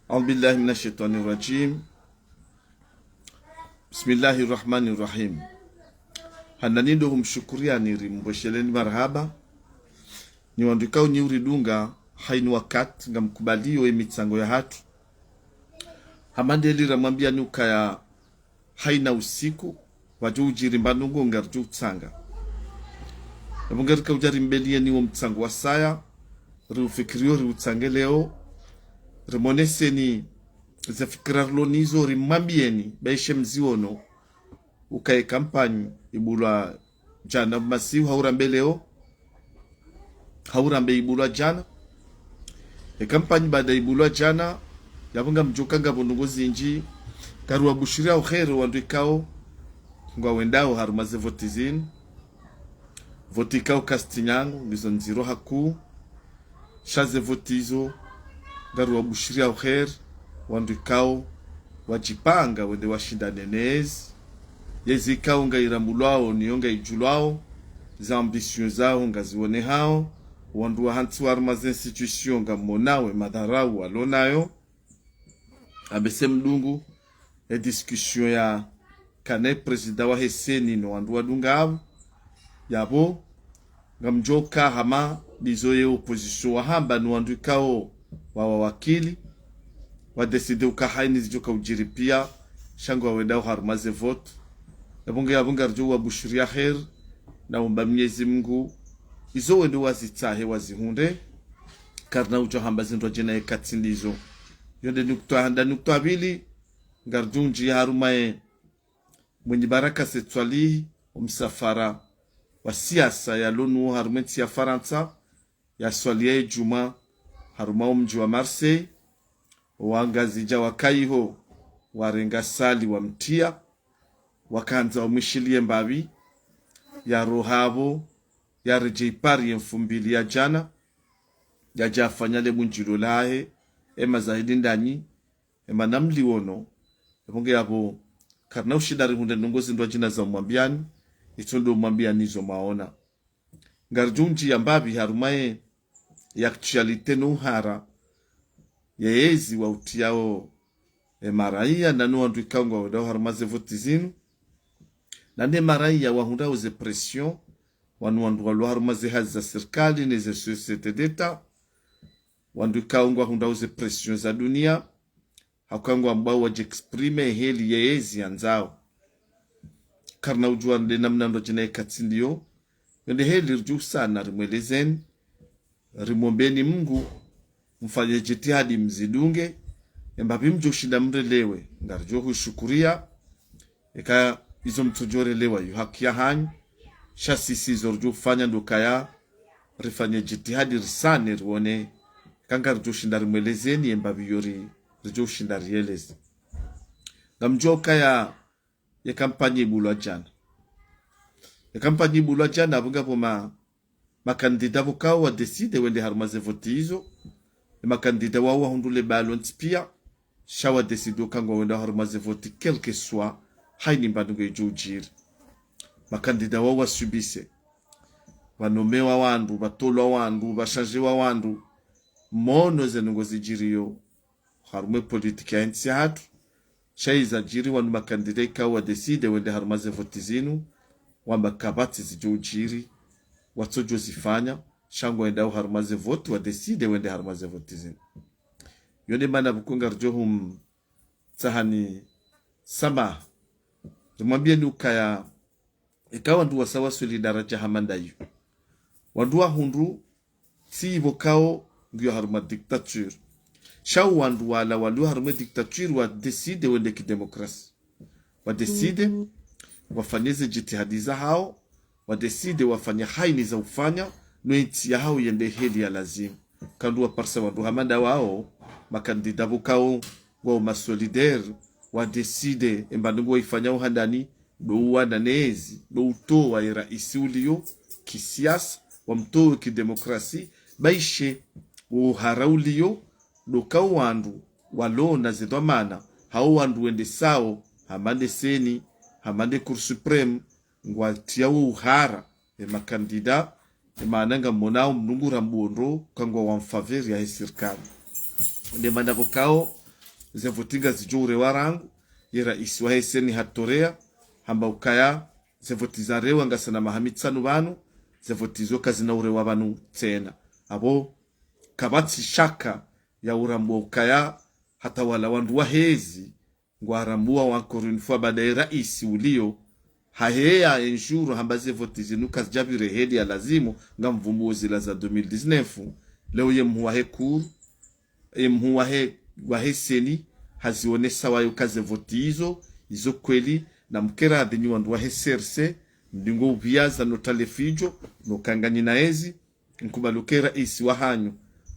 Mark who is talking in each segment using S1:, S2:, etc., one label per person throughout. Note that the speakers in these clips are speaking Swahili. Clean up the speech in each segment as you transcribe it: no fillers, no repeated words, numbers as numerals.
S1: أعوذ بالله من الشيطان الرجيم. بسم الله الرحمن الرحيم. Hananindo humshukuria mbosheleni marhaba ni wandikao ni uridunga haini wakati nga mkubalio emitsango ya hatu hamandeli ramwambia nuka ya haina usiku waju ujiri mbanungu ngarju utsanga nabungarika ujari mbelie niwo mtsango wa saya riufikirio riutsange leo rimonese za fikira lonizo rimwambieni baishe mziono ukae kampanyi ibulwa jana masiu haurambe leo haurambe ibulwa jana kampanyi baada ibulwa jana yabunga mjokanga bonongozi nji karua bushiria ukhere wandikao ngwa wendao harumaze votizin votikao kastinyango ngizo nziro haku shaze votizo garua bushiria ukhere wandikao wajipanga wende washinda nenezi yezikao nga iramulwao niyonga ijulwao za ambisyon zao nga zione hao wandu wa hantu warmaze institution nga monawe madharau walonayo abese mdungu discussion ya kane presida wa heseni no wandu wadunga abu yabo nga mjoka hama bizoye opposition wa hamba no wandu kao wa wakili wadeside ukahaini zijoka ujiripia shangu wawedao harumaze vote yabunga rjo wa bushuria khair na umba Mwenyezi Mungu izo wendo wazitahe wazihunde karna ujo hamba zindwa jena ekatindizo yonde nukto abili ngarjunji harumae mwenye baraka setwali umsafara wa siasa ya lonu harumenti ya Faransa ya swalie juma haruma mji wa Marseille wangazija wakaiho warenga sali wa mtia wakanza umishilie mbavi ya rohabo ya rejipari mfumbili ya jana ya jafanyale munjilo lahe ema zahidi ndani ema namli wono eponge yabo karna ushidari hunde nongozi ndo jina za umwambiani itondo umwambiani zo maona ngarjunji ya mbavi harumae ya actualite no hara yezi wa utiao maraia nanu wandu ikangwa wadao harumaze votizinu nande maraia wahunda uze pression wanu wandu walu harumaze hazi za serikali neze societe d'etat wandu ikangwa hunda uze pression za dunia hakangwa ambao wajexprime heli yezi anzao karna ujua nde namna ndo jina ekatindio nde heli rju sana rimwelezeni rimwombeni Mungu mfanye jitihadi mzidunge mbapi mjoshinda mrelewe ngarjo hushukuria eka izo mtujore lewa yu haki ya hanyu shasisi zorjo fanya ndokaya rifanye jitihadi risane ruone kanga rjo shinda rimwelezeni mbapi yori rjo shinda rielezi ngamjoka ya kampanyi ibulwa jana ya kampanyi ibulwa jana abunga po makandida vokao wa deside wende harumaze votizo makandida wao wahundule balance pia shawa desido kangwa wenda harumaze voti quelque soit haini mbandungu ijujiri makandida wao wasubise wanomewa wandu batolwa wandu bashanjewa wandu mono zenungo zijiriyo harume politiki ya nchi hatu shaiza jiri wanu makandida ikawa deside wende harumaze voti zinu wamba kabati zijujiri watojo zifanya shango wenda harumaze voti wa deside wende harumaze voti zinu yonde mana bukunga rjohum sahani sama tumwambie nuka ya ikawa ndu wasawa solidaraja hamandayu wandu hundu si vokao ngiyo haruma dictature shau wandu wala walu haruma dictature wa deside wende kidemokrasi wa deside wafanyeze jitihadi za hao wa deside wafanya haini za ufanya nuenti ya hao yende heli ya lazima kandu wa parsa wandu hamanda wao makandida vokao wa masolidaire wa deside mbandungu wa ifanya uhandani do wana nezi do uto wa raisi ulio kisiasa wa mto kidemokrasi baishe uharaulio do kawandu walona zedwamana hao wandu wende sao hamande seni hamande cour supreme ngwatia uhara makandida maananga monao mnungu rambondo kangwa wa mfaveri ya serikali nde mandavokao zevotinga zijure warangu ye rais wa Heseni hatorea hamba ukaya zevotiza rewa ngasana mahamitsanu banu zevotizo kazina ure wabanu tena abo kabati shaka ya urambo ukaya hata wala wandu wa hezi ngwarambua wakorinfua baadaye rais ulio haheya enjuru hamba zevotizi nukas jabire hedi ya lazimu nga mvumbuzi la za 2019 leo ye mhuwahe kuru mhuwahe wa Heseni hazionesa wayo kaze votizo izo kweli na mkera adhenyu wandu wa Heserse mdingo uviaza notale fijo nokangani na ezi nkubalukera isi wahanyu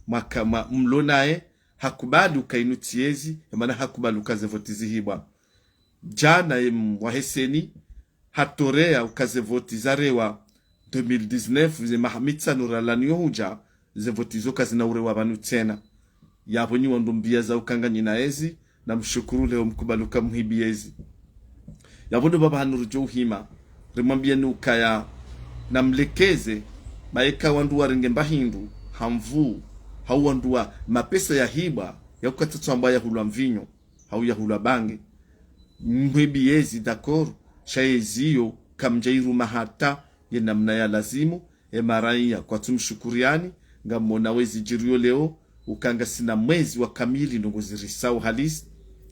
S1: makama mlonae hakubali ukainutiezi yamana hakubali ukaze votizi hibwa jana wa Heseni hatorea ukaze votiza rewa 2019 ze mahamitsa nuralanyo huja ze votizo kazi na ure wabanu tena yabonyi wandu mbiaza ukangani na ezi na mshukuru leo mkubaluka mhibiezi yabondo baba hanurujo hima rimwambia nukaya na mlekeze maeka wandu warenge mbahindu hamvu hau wandu wa mapesa ya hiba ya kukatatu ambaye hula mvinyo hau ya hula bange mhibiezi dakoro shaeziyo kamjairu mahata ye namna ya lazimu emaraia kwa tumshukuriani ngamona wezi jirio leo ukanga sina mwezi wa kamili ndongo zirisau halisi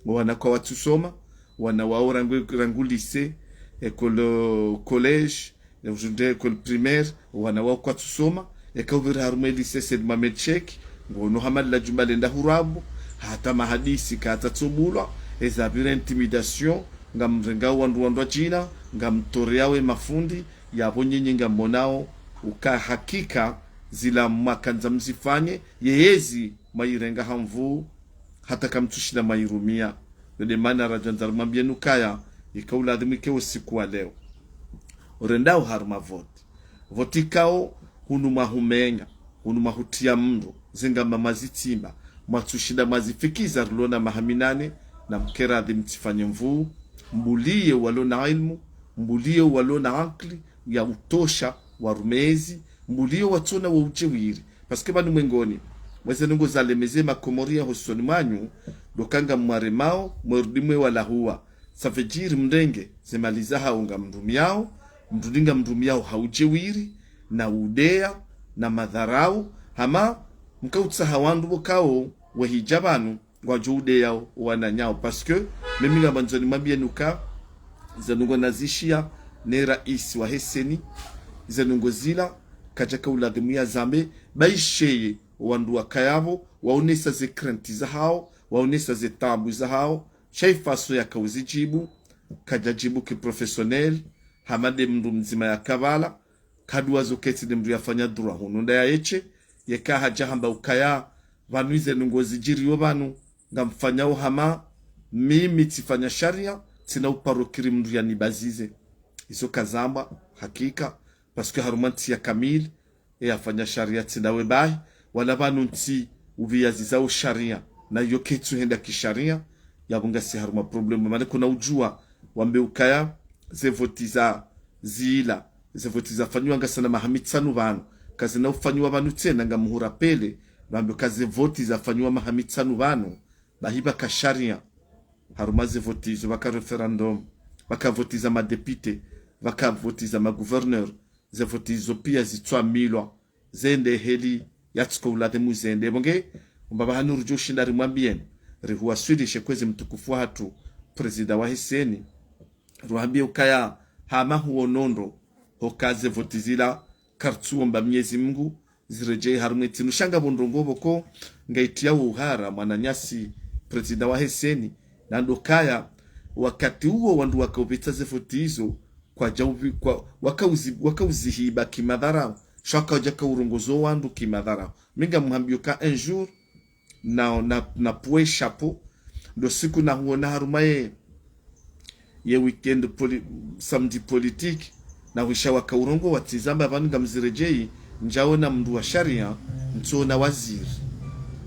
S1: wana kwa watu soma wana wao rangu lycée école collège école primaire wana wao kwa tusoma ekavira harume lycée Said Mohamed Sheikh ngono hamad la jumba lenda hurabu hata mahadisi kata tsobulwa ezabira intimidation ngamrenga wandu China ngamtoreawe mafundi yabonyenye ngamonao uka hakika zila makanza mzifanye yehezi mairenga hamvu hata kamtushina mairumia nde mana rajanzar mambia nukaya ikaula adhimike usiku wa leo orendao harma voti kao hunu mahumenya hunu mahutia mndo zinga mamazitimba matushida mazifikiza rulona mahaminane na mkera adhimtifanye mvu mbulie walona ilmu mbulie walona akli ya utosha warumezi mbulie watona wa ujewiri paske banu mwengoni mweze nungo zalemeze makomoria hosoni manyu dokanga mwaremao mwerdimwe wala huwa safejiri mrenge zemaliza haunga mrumiao mrudinga mrumiao haujewiri na udea na madharau hama mkautsa hawandu bokao wahijabanu wajude yao wananyao paske mimi nga banzoni mambia nuka zanungo nazishia ne rais wa Heseni zanungo zila kajaka uladhimia zambe baisheye wandu wakayavo waonesa ze krenti za hao waonesa ze tabu za hao shaifaso ya kauzijibu kajajibu kiprofesionel hamade mndu mzima ya kavala kadua zoketi de mndu yafanya dhura hununda ya eche yeka haja hamba ukaya vanuize nungozi jiri wabanu ngamfanyao hama mimi tifanya sharia tina uparokiri mndu ya nibazize iso kazamba hakika paske harumanti ya kamili afanya sharia tina webahi wala vanu nti uviyazi zao sharia na yoketu henda kisharia yabunga si haruma problemu mane kuna ujua wambe ukaya zevotiza zila zevotiza fanywa ngasana mahamitsanu vanu kazi na ufanywa vanu tena nga muhura pele wambe kazi votiza fanywa mahamitsanu vanu bahiba kasharia haruma zevotizo waka referendum waka votiza madepite waka votiza magouverneur zevotizo pia zitwa milwa zende heli yatsuko ulate muzende bonge mbaba hanuru joshinda rimwambien rihuwa Swedish kwezi mtukufu hatu presida wa Heseni ruambie ukaya hama huo nondo hokaze votizila kartu mba Mwenyezi Mungu zireje harumeti nushanga bondongo boko ngaitia uhara mwananyasi presida wa Heseni na ndokaya wakati huo wandu wakaupita zefotizo kwa jauvi kwa wakauzihiba kimadhara shaka jaka urongozo wandu kimadhara minga muhambioka un jour na poe chapeau ndo siku na huona harumaye ye weekend samedi politique na wisha wakaurongo watizamba abantu ngamzirejei njaona mndu wa sharia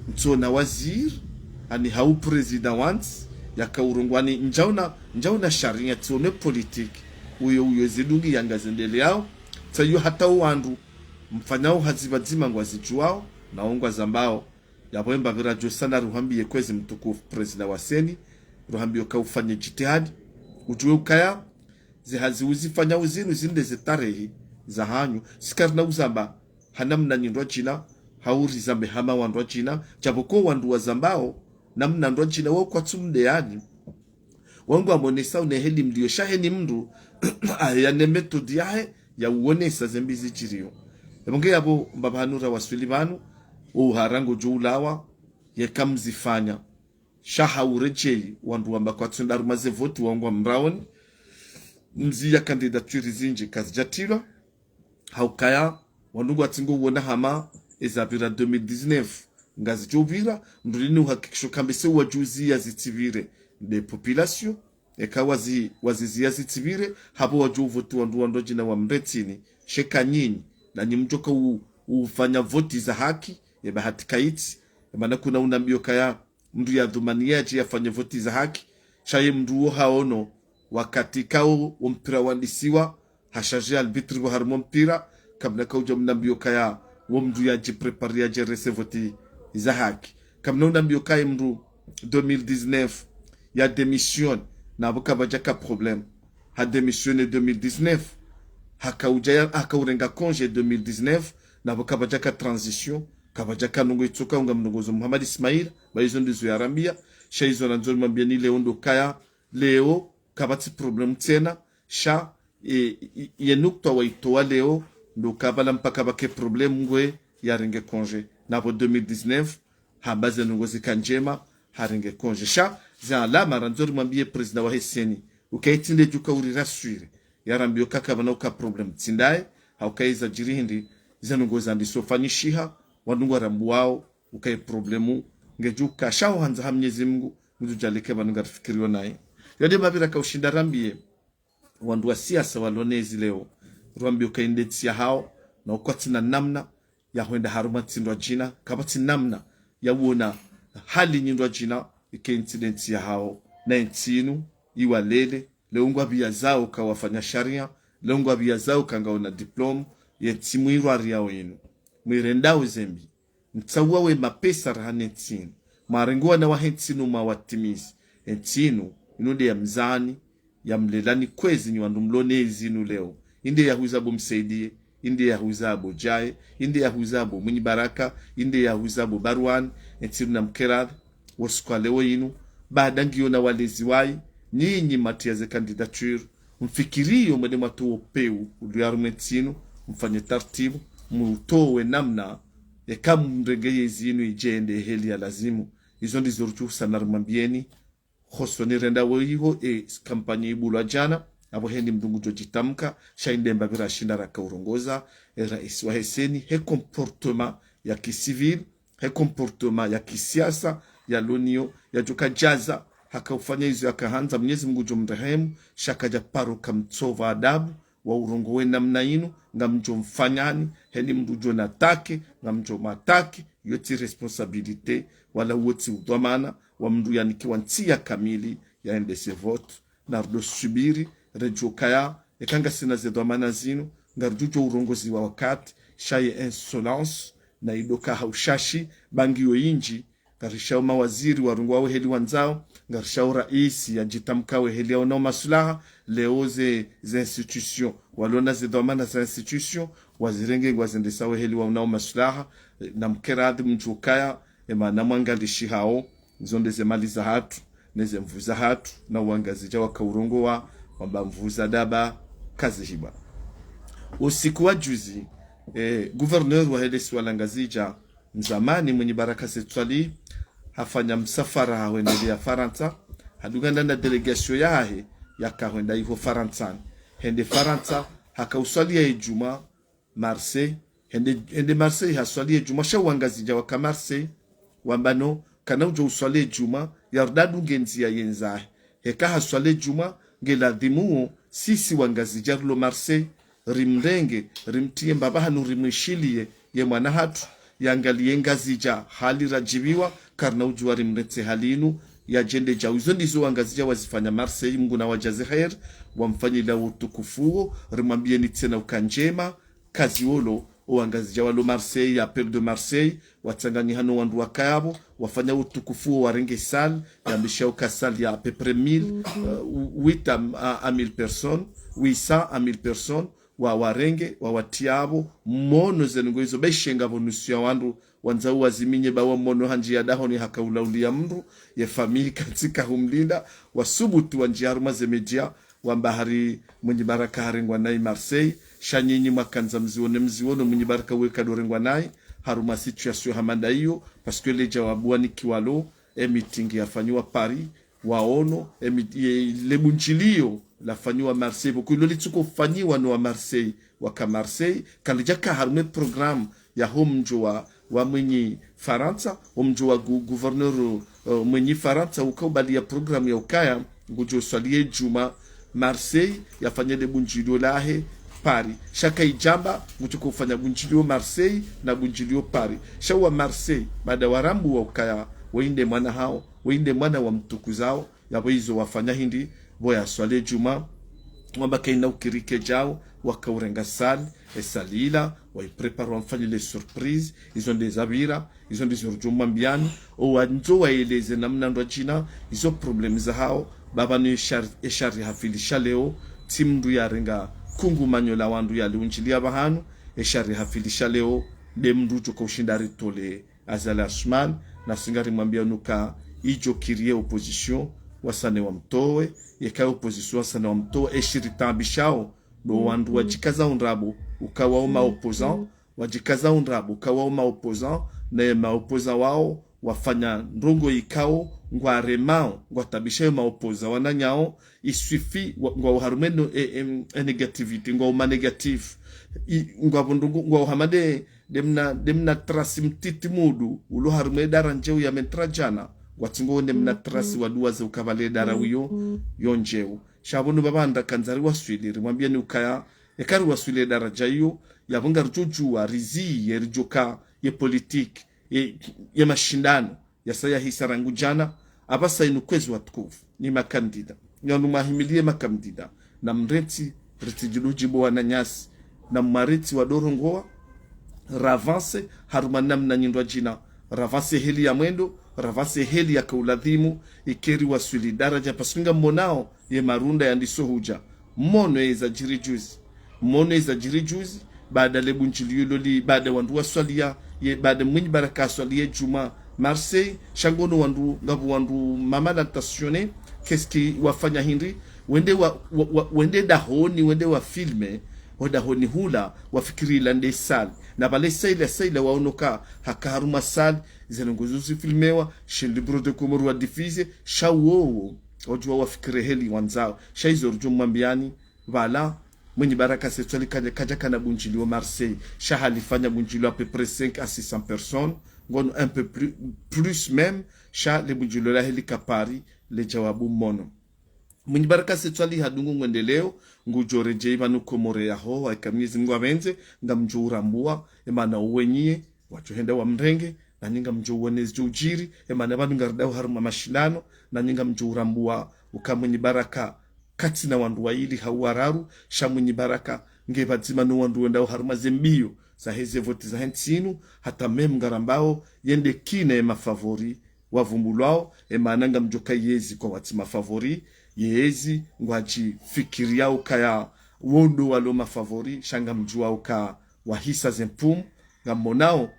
S1: ntona wazir ani hau president once yakaurongwani njaona sharia tione politique uyo zidungi yangazendele yao tayo hata wandu mfanyao hazibazima ngwazijuao na ongwa zambao yapoemba virajo sana ruhambie kwezi mtukufu president wa seni ruhambie ukaufanye jitihadi ujue ukaya zihazi uzifanya uzinu zinde zitarehi za hanyu sikarna uzamba hanamna nyindwa china hauri zambe hama wandwa china japokuwa wandu wa zambao namna ndwa china wao kwa tumde yani wangu amonesa uneheli mlio shaheni mndu ayane metodi yahe ya uonesa zembizi chirio ebonge yabo mbabanura waswili banu uharango julawa yekamzifanya shaha urejei wandu wamba kwa tsundaru mazevoti wangu mraoni mzi ya kandidaturi zinji kazi jatila haukaya wandugu atingo uona hama ezabira 2019 ngazi jovira mdulini uhakikisho kambese wajuzi ya zitivire de population eka wazizia zitivire hapo wajuvotu wandu jina wa mretini sheka nyinyi na nyimjoka ufanya voti za haki ya bahati kaiti maana kuna unambio kaya mdu ya dhumaniaji afanye voti za haki shaye mdu haono wakati kao mpira wandisiwa hashaje albitri wa harmo mpira kabla kauja mnambio kaya mdu ya jipreparia jerese voti za haki kabla unambio kaya mdu 2019 ya démission na bukabajaka problem ha démissionné 2019 hakaurenga congé 2019 na bukabajaka transition kabajaka nungo itsoka unga mnogozo Muhammad Ismail baizo ndizo ya Rambia shaizo na nzoni mambiani leo ndo kaya leo kabati problem tena sha yenukta waitoa leo ndo kabala mpaka bake problem ngwe ya renge congé na bo 2019 habaze nungo zikanjema harenge congé sha za alama ranzori mwambie president wa Heseni ukaitinde juka uri rasure ya Rambio kaka bana uka problem tsindaye haukaiza jirindi zanungo zandisofanyishiha wanungu rambu wao ukai problemu ngejuka shao hanza hamnyezi Mungu mtujalike banunga fikiriwa naye yade mabira kaushinda Rambie wandu wa siasa walonezi leo Rambie ukaindetsia hao na ukwatina namna ya huenda haruma tindwa jina kabati namna ya uona hali nyindwa jina ike incident ya hao na intinu iwalele leungwa biya zao kawafanya sharia leungwa biya zao kangaona diploma yetimu irwari yao yenu mwirendao zembi mtsawa we mapesa rahane ntinu marenguwa na wahentinu mawatimizi entinu inude ya mzani ya mlelani kwezi nyuandu mlonezi inu leo inde ya huzabo msaidie inde ya huzabo jaye inde ya huzabo mwenye baraka inde ya huzabo barwan entinu na mkerad wasikwa leo inu badangiyo na walezi wai nyinyi matiaze kandidature mfikirio mwede matu opeu uliarumetinu mfanye tartibu mutowe namna ya kama mregeye zinu ijende heli ya lazimu izo ndizo ruchu sanarumambieni khosoni renda wehiho kampanye ibulwa jana abo hendi mdungu jojitamka shainde mbabira shinda raka urongoza rais wa Heseni he comportement ya kisivil he comportement ya kisiasa ya lonio ya joka jaza hakaufanya hizo akahanza Mwenyezi Mungu jomrehemu shakaja paro kamtsova adabu wa urongo we namna inu ngamjo mfanyani heni mdujo natake ngamjo matake yoti responsabilite wala woti udhamana wa mdu yanikiwa ntia kamili ya endese vote na rudo subiri rejo kaya ekanga sina zedhamana zinu ngarjujo urongozi wa wakati shaye insolence na idoka haushashi bangiyo inji ngarishao mawaziri warungu wawe heli wanzao ngarishao raisi ya jitamkawe heli yao nao masulaha leo ze institution walona ze dhamana za institution wazirenge wazendesawe heli wao nao masulaha na mkeradi mchukaya ema na mwangalishi hao zonde ze mali za hatu neze mvuza hatu na uangazija wakaurongo wa wamba mvuza daba kazi hiba usiku wa juzi gouverneur wa heli swalangazija mzamani mwenye baraka setwali hafanya msafara hawendelea Faransa haduganda na delegation yahe yakahwenda hivyo Faransa hende Faransa hakauswalia Ijumaa Marseille hende Marseille haswalia Ijumaa shawangazija waka Marseille wambano kana ujo uswalia Ijumaa yardadu ngenzi ya yenzahe heka haswalia Ijumaa ngeladhimu sisi wangazija lo Marseille rimrenge rimtie mbaba hanu rimwishilie ye mwana hatu yangalie ngazija hali rajibiwa karna ujuwari mretse halinu ya jende jawizo ndizo wangazija wazifanya Marseille Mungu na wajaze khair wamfanyila utukufuo rimwambie ni tena ukanjema kazi wolo oangazi jawalo Marseille appel de Marseille watangani hano wandu wakayabo wafanya utukufu warenge sal ya mbishao kasal ya à peu près 8 à 1000 personnes 800 à 1000 personnes wa warenge wa watiabo mono zengo hizo beshenga bonusia wandu wanzao waziminye bawa mono hanji ya daho ni hakaulaulia mru ya famili katika humlinda wasubutu wanji haruma zemejia wambahari mwenye baraka harengwa nai Marseille shanyinyi makanza mziono mwenye baraka weka dorengwa nai haruma situation hamanda hiyo parce que le jawabu ni kiwalo meeting yafanywa Paris waono le bunchilio la fanywa Marseille beaucoup loli tuko fanywa no Marseille waka Marseille kalijaka harume programme ya homjo wa mwenye Faransa homjo wa gouverneur mwenye Faransa ukabali ya programme ya ukaya ngujo swalie juma Marseille yafanya de bunchilio lahe Paris shaka ijamba ngutuko kufanya bunchilio Marseille na bunchilio Paris shawa Marseille baada warambu wa ukaya wainde mwana hao wainde mwana wa mtuku zao yabo hizo wafanya hindi boya swale juma mwamba kaina ukirike jao wakaurenga sali esalila waiprepara wamfanya les surprises ils ont des avira ils ont des urjuma mbiani o wanzo waeleze namna ndo china hizo problem za hao baba ni eshari hafilisha leo timndu ya renga kungu manyola wandu ya liunchilia bahanu eshari hafilisha leo demndu joko ushindari tole azala Asman na singari mwambia nuka ijo kirie opposition wasane wa mtowe yeka opposition wasane wa mtowe eshiritabishao do wandu wajikaza unrabu ukawaoma opposant wajikaza unrabu ukawaoma opposant na ma opposant wao wafanya ndongo ikao ngwa remao ngwa tabisha ma opposant wananyao isufi ngwa harumeno negativity ngwa negative ngwa bundungu ngwa hamade demna trasi mtiti mudu ulo harume dara njeu ya mentrajana watingo demna trasi wadua ze ukavale dara wiyo yonjeu shabunu babanda kanzari waswili rimwambia ni ukaya ekari waswili daraja hiyo yabunga rujujua rizi yerjoka ye politique ye mashindano ya saya hisarangu jana abasa inukwezi watukufu ni makandida nyonu mahimilie makamdida na mreti ritijilujibo wananyasi na mareti wadorongoa ravance harumanam na nyindwa jina ravance heli ya mwendo ravance heli ya kauladhimu ikeri waswili daraja pasunga monao ye marunda ya ndiso huja mono eza jiri juzi baada lebunchiliyo loli baada wandu waswalia ye baada mwenye baraka waswalia juma Marseille shangono wandu mamala tasione keski wafanya hindi wende dahoni wende wa filme wadahoni hula wafikiri lande sal na bale saila waonoka hakaruma sal zenongozuzi filmewa shilibro de komoru wa difize shawo wajua wafikiri heli wanzao shaizo rujumambiani wala mwenye baraka setwali kaja kana bunjilio Marseille shahalifanya bunjilio à peu près 5 à 600 personnes ngono un peu plus même sha le bunjilio la heli Paris le jawabu mono mwenye baraka setwali hadungu mwendeleo ngujore jeiba nukomore yaho waikamizi ngwabenze ngamjura mbua emana uwenyie wachuhenda wa mrenge na nyinga mjuwenezi jujiri emana banu ngaridao haruma mashindano na nyinga mjura mbua ukamwenye baraka kati na wandu wa ili hawararu shamwenye baraka ngebadzima no wandu wendao haruma zembio za heze voti za hensinu hata mem ngarambao yende kine mafavori wavumbulwao emananga mjoka yezi kwa wati mafavori yezi ngwaji fikiri yao kaya wondo walo mafavori shanga mjua uka wahisa zempum ngamonao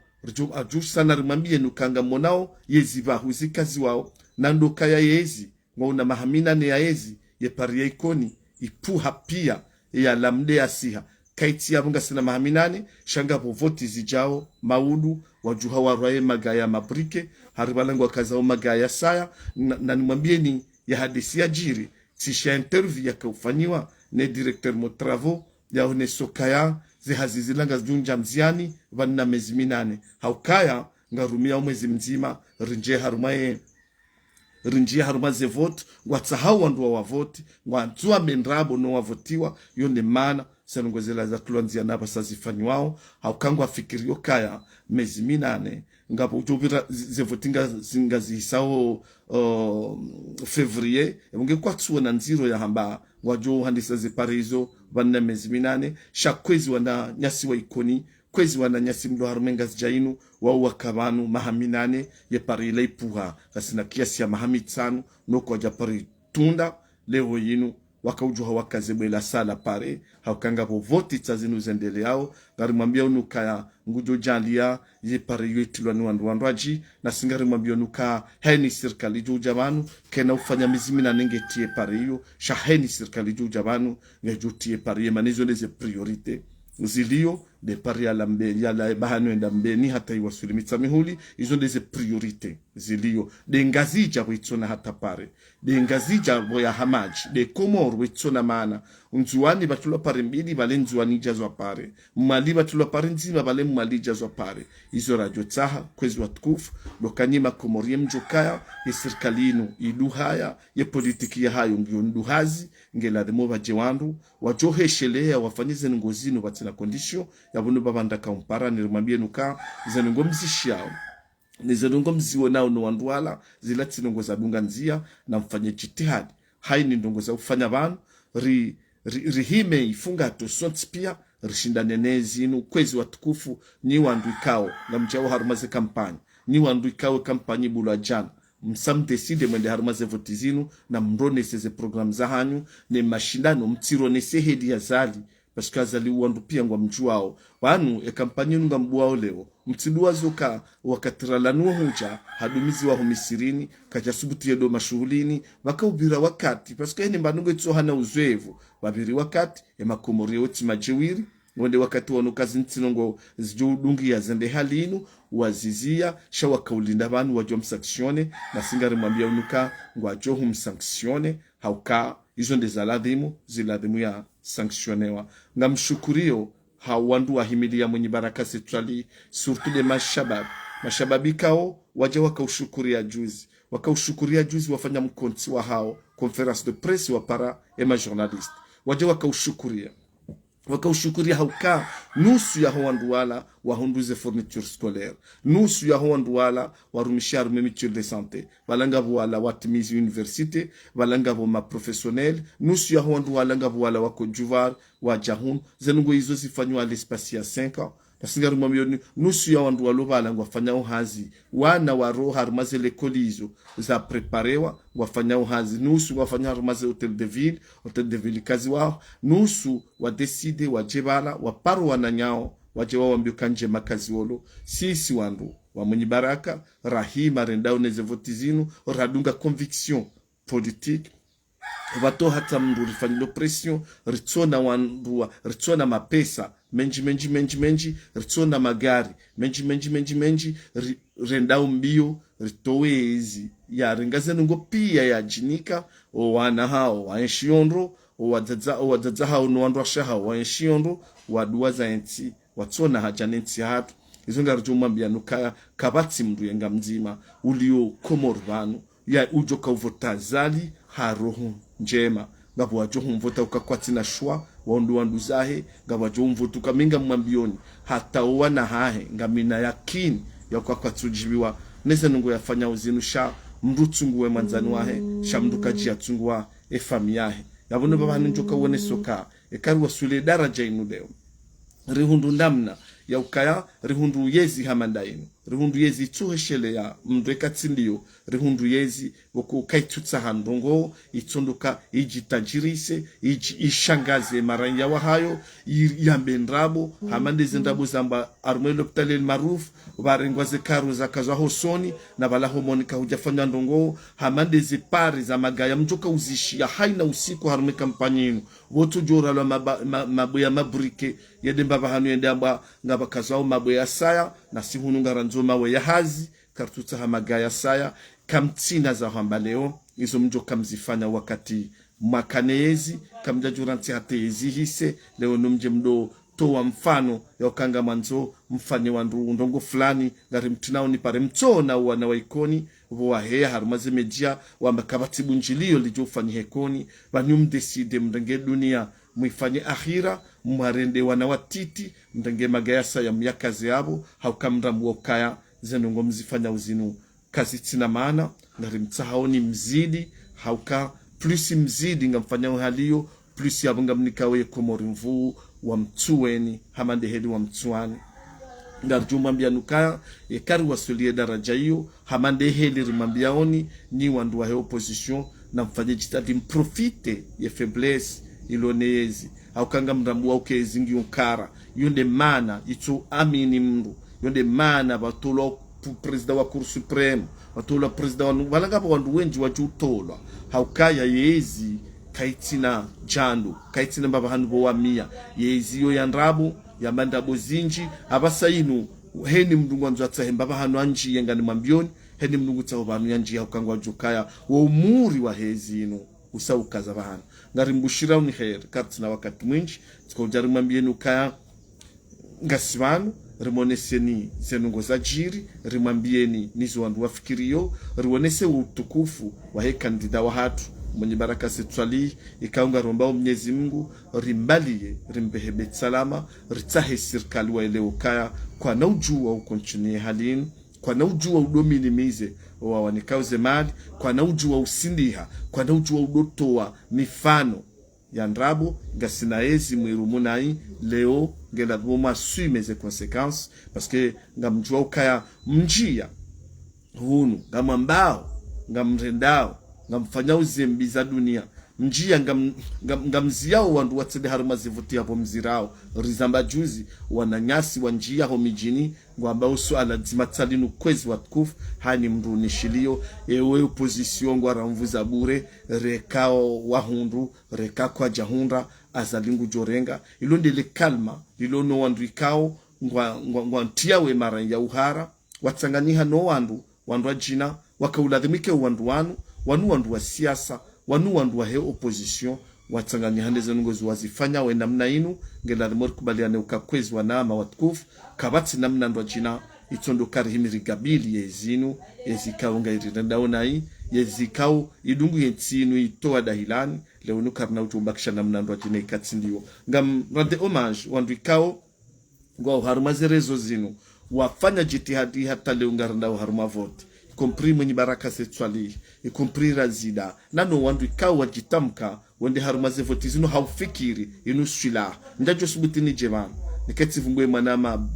S1: aju sana rimambie nukanga monao yezi vahuzi kazi wao nando kaya yezi ngwauna mahamina ne ya yezi ye paria ikoni ipuha pia ya lamde ya siha kaiti ya bunga sina mahaminani shanga povoti zijao maudu wajuha warwaye magaya mabrike haribalangu wakazao magaya saya na nimwambie ni ya hadisi ya jiri tisha interview ya kaufanyiwa ne directeur motravo ya unesokaya zihazizilanga junja mziani vanina mezi minane haukaya ngarumia umwezi mzima rinjia haruma ze vote watsahau wandu wa vote wanzua menrabo no wavotiwa yone mana senongozela za tulanzia naba sazifani wao haukangu afikirio kaya mezi minane ngapo utubira ze votinga zingazi sao février munge kwatsuwa na nziro ya hamba wajo handisa ze parizo vanna mezi minane shakwezi wana nyasi wa ikoni kwezi wananyasi mdo harumenga zijainu wao wakabanu mahaminane ye pari ile ipuha kasina kiasi ya mahamitsanu noko japari tunda leo yinu wakaujuha wakazebela sala pare haukanga bo voti tsazinu zendele yao ngari mwambia unuka ngujo janlia ye pare yetilwa ni wanduaji na singari mwambia unuka heni serikali jo jamanu kena ufanya mizimi na nengetie pare hiyo shaheni serikali jo jamanu ngejutie pare manizo leze priorite zilio de pari ya lambe ya la bahanu enda mbeni hata iwasuli mitsamihuli izo ndeze priorite zilio de ngazija witsona hata pare de ngazija boya hamaji de komor witsona mana unzuani batula pare mbili bale nzuani jazwa pare mali batula pare nzima bale mali jazwa pare izo radio tsaha kwezi watukufu lokanyima komorie mjokaya ye serkalinu iduhaya ye politiki ya hayo ngiyo nduhazi ngela demo bajewandu wajoheshelea wafanyize ngozino batina kondisio yabuno babanda kampara nirimwambie nuka zenongo mzishiao ni zenongo mziwo nao no wandwala zilati nongo za dunga nzia na mfanye jitihadi hai ni ndongo za kufanya banu rihime ifunga to sonts pia rishindane nezinu kwezi watukufu ni wandu ikao na mjao harumaze kampanya ni wandu ikao kampanya bula jana msamte side mwende harumaze votizinu na mrone seze program za hanyu ne mashindano mtiro ne sehedi ya zali Pashkaza li uwandu pia ngwa mjuao. Wanu kampanya nga mbuao leo. Mtidua zoka wakatiralanuwa hunja. Hadumizi wa humisirini. Kajasubuti yedo mashuhulini. Waka ubira wakati. Paska hini mbanungo ito hana uzoevu. Wabiri wakati. Ema komori oti majewiri. Wende wakati wanu kazi ntinongo zijudungi ya zende halinu. Wazizia. Shawaka ulinda wanu wajua msaksione. Na singari mwambia unuka. Wajohu msaksione. Hauka. Izo nde ziladhimu ya sanctionewa. Nga mshukurio hawandu wahimilia mwenye baraka setuali surtout de mashababi kao waje wakaushukuria juzi. Wakaushukuria juzi wafanya mkonti wa hao conference de presse wa para ema journaliste. Waje wakaushukuria. Wakaushukuria hauka nusu ya hawandu wala wahunduze fourniture scolaire. Nusu ya hawandu wala warumishia mutuelle de santé. Walangabo wala watimizi université. Walangabo ma professionnel. Nusu ya hawandu wala wako juvar wajahun. Zenungo hizo zifanywa l'espace ya 5 ans. Nasingaru mwamioni nusu ya wandu wala wafanya uhazi. Wana waro harumaze lekoli hizo za preparewa wafanya uhazi. Nusu wafanya harumaze hotel de ville kazi wao. Nusu wadeside wajebala waparu wananyao wajewa wambio kanje makazi wolo. Sisi wandu wa mwenye baraka rahima rendao neze votizinu radunga conviction politique wato hata mndu rifanyilo pression ritona wandua ritona mapesa menji ritona magari menji rendao mbio ritowezi ya ringazenu ngo pia ya jinika o wana hao wa enshionro o wadzaza hao no wandu ashaha wa enshionro waduwaza enti watona hajanenti hatu izonga rujumambia nuka kabati mndu yenga mzima ulio komorvanu ya ujoka uvotazali harohu njema ngabo wajohu mvota ukakwati na shwa wandu zahe ngabo wajohu mvotu kaminga mwambioni hata uwana hahe ngamina yakini ya ukakwati ujibiwa nese nungu yafanya uzinu sha mrutunguwe manzani wahe sha mdukaji ya tunguwa efami yahe yabono baba njoka uone soka ekaru wasule daraja inu leo rihundu ndamna ya ukaya rihundu yezi hamandainu rihundu yezi tuheshele ya mdweka tsindiyo rihundu yezi wako kaitutsa handongo itondoka ijitajirise ishangaze maranya wa hayo yambe ndrabo hamandeze ndrabo zamba arumelo ptale maruf barengwaze karu za kazwa hosoni na bala homonika hujafanya ndongo hamandeze pari za magaya mjoka uzishia haina usiku harume kampanyinu wotu jora la mabuya mabrike yedemba bahanu yendamba ngaba kazwa mabuya saya na sihunu ngaranzoma we yahazi kartuta hamagaya saya kamtina za hamba leo izo mjoka mzifanya wakati makanezi kamjajuranti hatezi hise leo numje mdo towa mfano ya ukanga manzo mfanye wandu ndongo fulani ngari mtunao ni pare mtona wana waikoni wahe harumaze media wambakabatibu njilio lijofanya hekoni banyum deside mdenge dunia muifanye akhira mwarende wana watiti mdenge magayasa ya myakazi yabo haukamra mwokaya zenongo mzifanya uzinu kazi tina maana ngari mtahaoni mzidi hauka plus mzidi ngamfanya uhaliyo plus yabunga mnikawe komori mvuu wa mtuweni hamande hedi wa mtuani ngarjuma mbia nukaya kari wasulie daraja hiyo hamande heli rimambia oni ni wandu wa opposition na mfanye jitadi mprofite ye faiblesse ilonezi au kanga mrambu wa ukezi ngi unkara yonde mana itu amini mndu yonde mana batolo president wa Cour Supreme batolo president wa walanga wandu wenji wajutolwa haukaya yezi kaitina jandu kaitina mbaba hanbo wa mia yezi yo yandrabu ya mandabo zinji abasainu heni mndungu wanzu atahemba bahanu anji yengani mambioni heni mndungu tsaho banu yanji ya ukangwa jukaya wa umuri wa hezinu usaukaza bahanu ngari mbushira uni khair katina wakati mwinji tiko jari mambieni ukaya ngasivanu rimoneseni zenungo za jiri rimambieni nizo wandu wafikirio riwonese utukufu wa he kandida wa hatu mwenye baraka setwali ikaunga rombao Mwenyezi Mungu rimbalie rimbehebe salama ritahe serikali wa eleo kaya kwa na ujua ukonchinie halini kwa na ujua udominimize wa wanikauze mali kwa na ujua usindiha kwa na ujua udotoa mifano ya ndrabo gasinaezi mwirumunai leo ngela dwoma suime ze consequences parce que ngamjua ukaya mjia hunu ngamambao ngamrendao ngamfanya uzembi za dunia njia ngamziao wandu watsede haruma zivuti hapo mzirao rizamba juzi wananyasi wa njia ho mijini ngwamba uso aladzimatsalinu kwezi watukufu hani mrunishilio ewe opposition ngwara mvuza bure rekao wahundu reka kwa jahunda azalingu jorenga ilondele kalma lilono wandu ikao ngwantia we mara ya uhara watsanganiha no wandu ajina wakauladhimike wandu wandu wa siasa wandu wa he opposition watsanganya hande zenungozi wazifanya we namna inu ngela mor kubaliane ukakwezi wanama watukufu kabati namna ndo jina itondo karihimiri gabili yezinu yezikao ngairinda onai yezikao idungu yetsinu itoa dahilani leo nukarna utumbakisha namna ndo jina ikatsindiwo ngam rande homage wandu ikao ngwa harumazerezo zinu wafanya jitihadi hata leo ngaranda haruma vote compris mwenye baraka setwali compris razida nano wandu ikao wajitamka wende harumaze vote zinu haufikiri inu swila ndajo subutini jemana niketivumbwe manama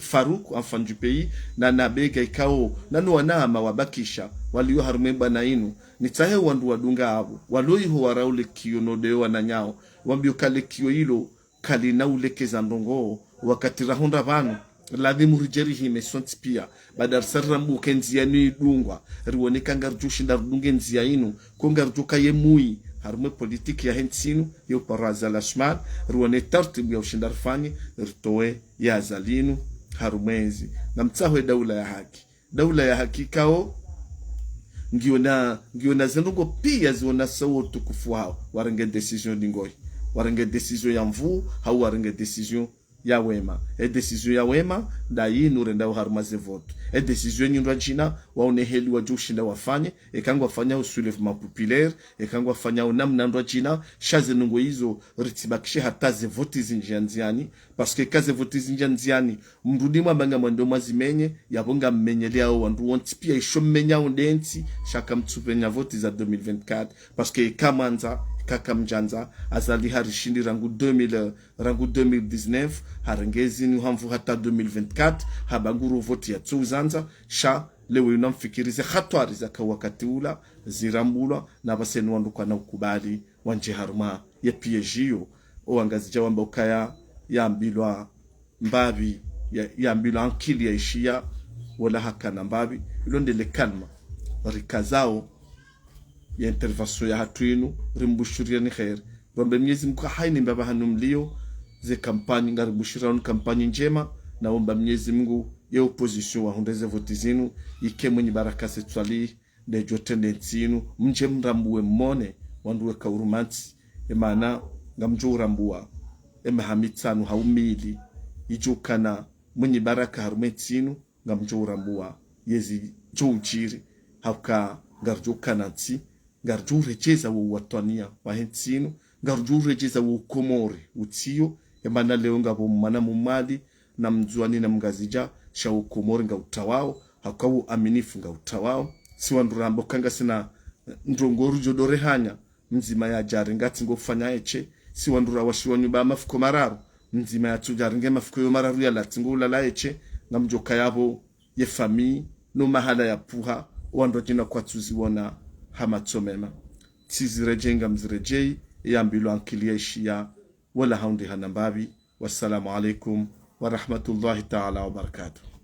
S1: Farouk enfant du pays na nabega ikao nano wanama wabakisha walio harumemba na inu nitahe wandu wadunga abo waloiho waraule kiyo nodeo wananyao wambio kale kiyo hilo kalina ulekeza ndongo wakati rahonda vanu ladhimu rijeri hime sonti pia badar sarrambu kenzia ni dungwa riwoneka ngarjushi ndardunge nzia inu ko ngarjuka ye mui harume politiki ya hensinu yo paraza la shmal riwone tartibu ya ushindarfani ritowe ya zalinu harumezi na mtsaho daula ya haki kao ngiona zenungo pia ziona sawo tukufu hao warenge decision dingoi warenge decision ya mvu hau warenge decision ya wema decision ya wema ndai nurenda uharumaze vote decision nyindwa jina waone heli wajushinda wafanye ekangwa fanya soulèvement populaire ekangwa fanya namna ndo jina shaze nungo hizo ritibakishe hata ze vote zinjanziani parce que kaze vote zinjanziani mrudi mwabanga mwando mazimenye yabonga mmenyele hao wandu wonti pia ishomenya undensi shaka mtsupenya vote za 2024 parce que kamanza kaka mjanza azali harishindi rangu 2019 harengezi ni hamvu hata 2024 habanguru vote ya tsuzanza sha lewe unamfikirize khatwari za wakati ula zirambula na baseni wandu kwa na ukubali wanje haruma ya piejio oangazi jawamba ukaya yambilwa mbabi yambilwa ankili ya ishia wala haka na mbabi ilondele kalma rikazao ya intervention ya hatuinu rimbushuria ni khair bambe Mwenyezi Mungu haini mbaba hanumlio ze kampani ngarimbushira on kampani njema na omba Mwenyezi Mungu ya opposition wa hundeze vote zinu ike mwenye baraka setwali de jotende tsinu mje mrambuwe mmone wanduwe kaurumanti emana ngamjo urambua emhamitsanu haumili ijukana mwenye baraka harumetsinu ngamjo urambua yezi joujiri hauka ngarjukana tsi ngarjure cheza wa watania wa hensinu ngarjure cheza wa komori utiyo emana leo ngabo mana mumali na mzuani na mgazija sha ukomori nga utawao hakawu aminifu nga utawao si wandurambo kanga sina ndongoru jodore hanya mzima ya jari ngati ngofanya eche si wandura washiwa nyumba mafuko mararu nzima ya tujaringe mafuko yo mararu ya latingula la eche ngamjoka yabo ye fami no mahala ya puha wando jina kwa tuziwona hamatsomema tizirejenga mzirejei yambilo ankilieshia wala haundi hanambabi. Wassalamu alaikum wa rahmatullahi ta'ala wa barakatuh.